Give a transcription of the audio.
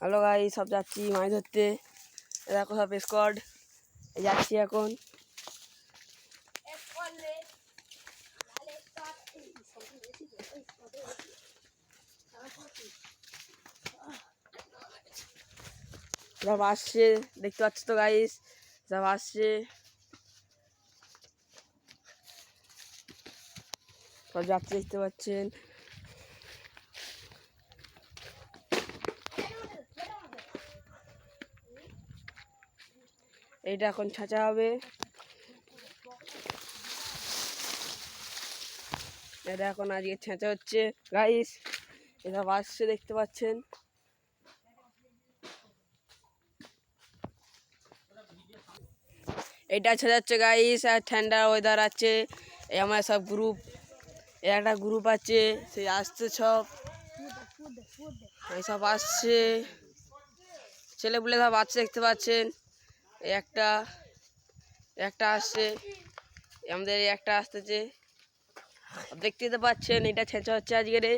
Hello guy, সব যাচ্ছি মাছ ধরতে। দেখো সব স্কোয়াড যাচ্ছি এখন। সব আসছে, দেখতে পাচ্ছ তো গাইস, সব আসছে, সব যাচ্ছে দেখতে পাচ্ছেন। এইটা এখন ছাঁচা হবে, এটা এখন আজকে ছেঁচা হচ্ছে গাইস। এটা আসছে দেখতে পাচ্ছেন। এটা ছেঁচাচ্ছে গাইস, আর ঠান্ডা ওয়েদার আছে। এই আমার সব গ্রুপ, একটা গ্রুপ আছে, সে আসছে সব, সব আসছে, ছেলেপুলে সব আসছে দেখতে পাচ্ছেন। একটা একটা আসছে, আমাদের একটা আসতেছে, দেখতে তো পাচ্ছেন। এটা ছেঁচা হচ্ছে আজকে রে